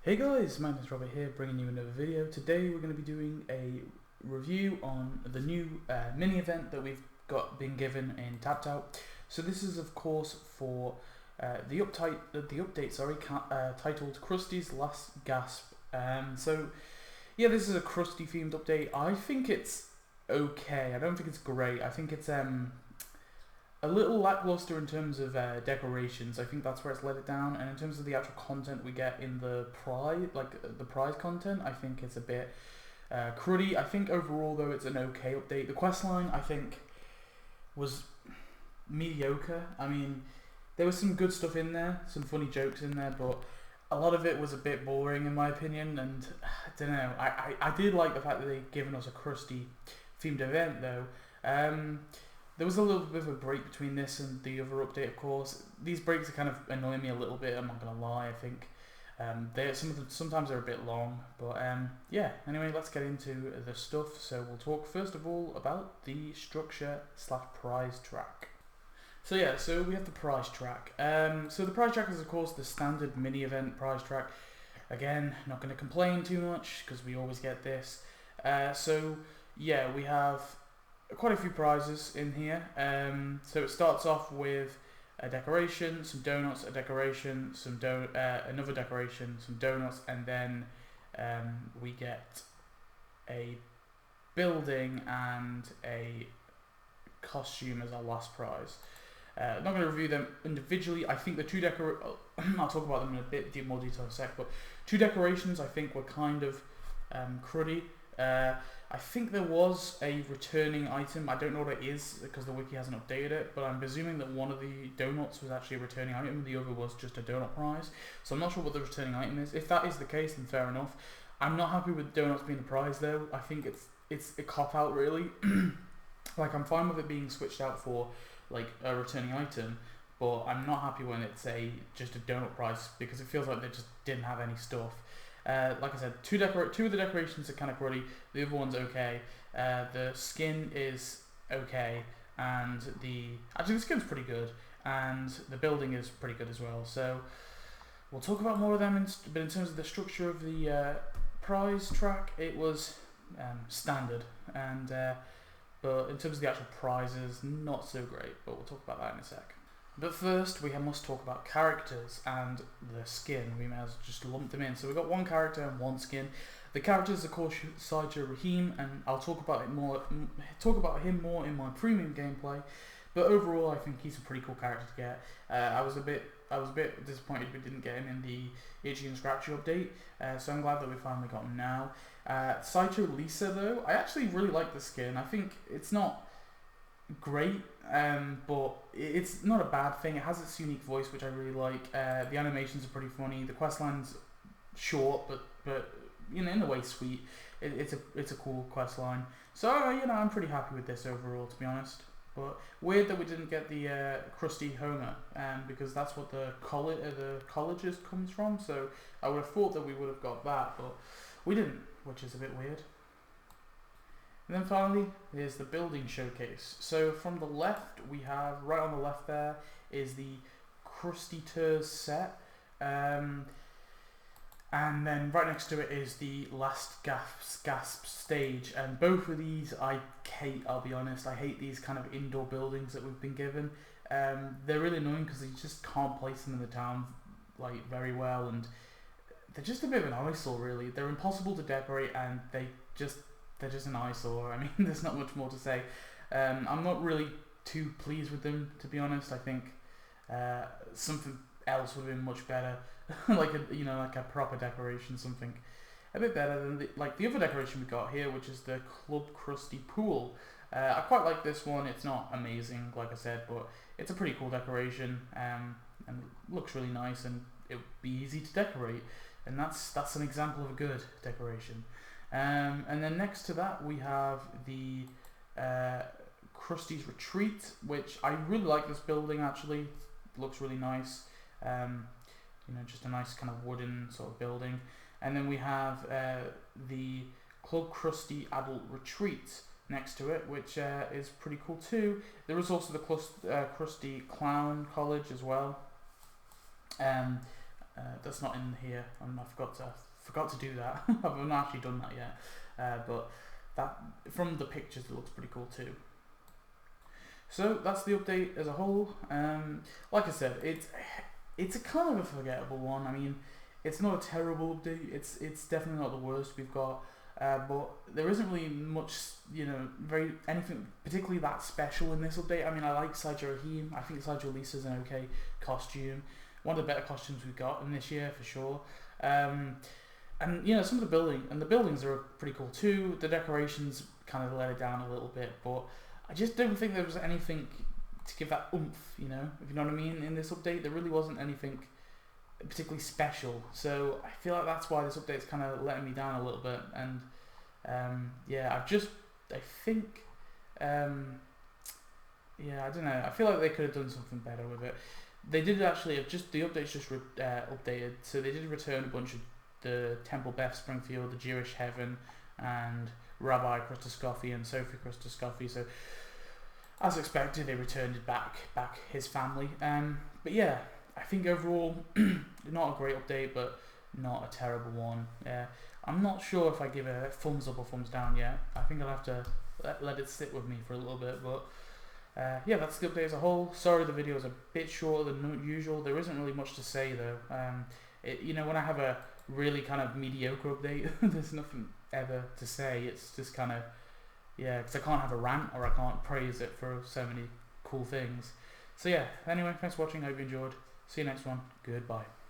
Hey guys, Magnus here, bringing you another video. Today we're going to be doing a review on the new mini event that we've been given in Tapped Out. So this is of course for the update titled Krusty's Last Gasp. So yeah, this is a Krusty themed update. I think it's okay. I don't think it's great. I think it's a little lackluster in terms of decorations. I think that's where it's let it down, and in terms of the actual content we get in the prize content, I think it's a bit cruddy. I think overall though it's an okay update. The questline I think was mediocre. I mean, there was some good stuff in there, some funny jokes in there, but a lot of it was a bit boring in my opinion, and I don't know. I did like the fact that they'd given us a Krusty themed event though. There was a little bit of a break between this and the other update, of course. These breaks are kind of annoying me a little bit, I'm not going to lie. I think sometimes they're a bit long, but yeah, anyway, let's get into the stuff. So we'll talk first of all about the structure / prize track. So yeah, so we have the prize track. So the prize track is of course the standard mini event prize track. Again, not going to complain too much because we always get this. So yeah, we have quite a few prizes in here. So it starts off with a decoration, some donuts, a decoration, another decoration, some donuts, and then we get a building and a costume as our last prize. I'm not going to review them individually. I think the two I'll talk about them in a bit more detail in a sec, but two decorations I think were kind of cruddy. I think there was a returning item. I don't know what it is because the wiki hasn't updated it, but I'm presuming that one of the donuts was actually a returning item and the other was just a donut prize. So I'm not sure what the returning item is. If that is the case, then fair enough. I'm not happy with donuts being the prize though. I think it's a cop out really. Like, I'm fine with it being switched out for like a returning item, but I'm not happy when it's just a donut prize because it feels like they just didn't have any stuff. Like I said, two of the decorations are kind of cruddy. The other one's okay. The skin is okay, and the skin's pretty good, and the building is pretty good as well. So we'll talk about more of them. But in terms of the structure of the prize track, it was standard, and but in terms of the actual prizes, not so great. But we'll talk about that in a sec. But first, we must talk about characters and the skin. We may as well just lump them in. So we've got one character and one skin. The characters, of course, Sideshow Raheem, and I'll talk about him more in my premium gameplay. But overall, I think he's a pretty cool character to get. I was a bit disappointed we didn't get him in the Itchy and Scratchy update. So I'm glad that we finally got him now. Sideshow Lisa, though, I actually really like the skin. I think it's not great, but it's not a bad thing. It has its unique voice, which I really like. The animations are pretty funny. The questline's short, but in a way sweet. It's a cool questline. So I'm pretty happy with this overall, to be honest. But weird that we didn't get the Krusty Homer, because that's what the colleges comes from. So I would have thought that we would have got that, but we didn't, which is a bit weird. And then finally, there's the building showcase. So from the left, we have, right on the left there, is the Krusty Tours set. And then right next to it is the Last Gasp stage. And both of these I hate, I'll be honest. I hate these kind of indoor buildings that we've been given. They're really annoying because you just can't place them in the town like very well. And they're just a bit of an eyesore, really. They're impossible to decorate, and they're just an eyesore. I mean, there's not much more to say. I'm not really too pleased with them, to be honest. I think something else would have been much better, like a proper decoration, something a bit better than the other decoration we got here, which is the Club Krusty Pool. I quite like this one. It's not amazing, like I said, but it's a pretty cool decoration, and it looks really nice, and it would be easy to decorate, and that's an example of a good decoration. And then next to that we have the Krusty's Retreat, which I really like this building actually. It looks really nice. Just a nice kind of wooden sort of building. And then we have the Club Krusty Adult Retreat next to it, which is pretty cool too. There is also the Krusty Clown College as well. That's not in here, and I forgot to do that. I've not actually done that yet, but that from the pictures it looks pretty cool too. So that's the update as a whole. Like I said, it's a kind of a forgettable one. I mean, it's not a terrible update. It's definitely not the worst we've got. But there isn't really much, anything particularly that special in this update. I mean, I like Sideshow Raheem. I think Sideshow Lisa's an okay costume. One of the better costumes we've got in this year for sure. And some of the buildings are pretty cool too. The decorations kind of let it down a little bit, but I just don't think there was anything to give that oomph, if you know what I mean, in this update. There really wasn't anything particularly special, so I feel like that's why this update's kind of letting me down a little bit. And I don't know, I feel like they could have done something better with it. They did actually the update's just updated, so they did return a bunch of the Temple Beth Springfield, the Jewish Heaven, and Rabbi Krusty and Sophie Krusty. So as expected, they returned it back his family. But yeah, I think overall, not a great update, but not a terrible one. I'm not sure if I give a thumbs up or thumbs down yet. I think I'll have to let it sit with me for a little bit. But that's the update as a whole. Sorry the video is a bit shorter than usual. There isn't really much to say though. When I have a really kind of mediocre update, there's nothing ever to say. It's just kind of, because I can't have a rant or I can't praise it for so many cool things. So yeah, anyway, thanks for watching. I hope you enjoyed. See you next one. Goodbye.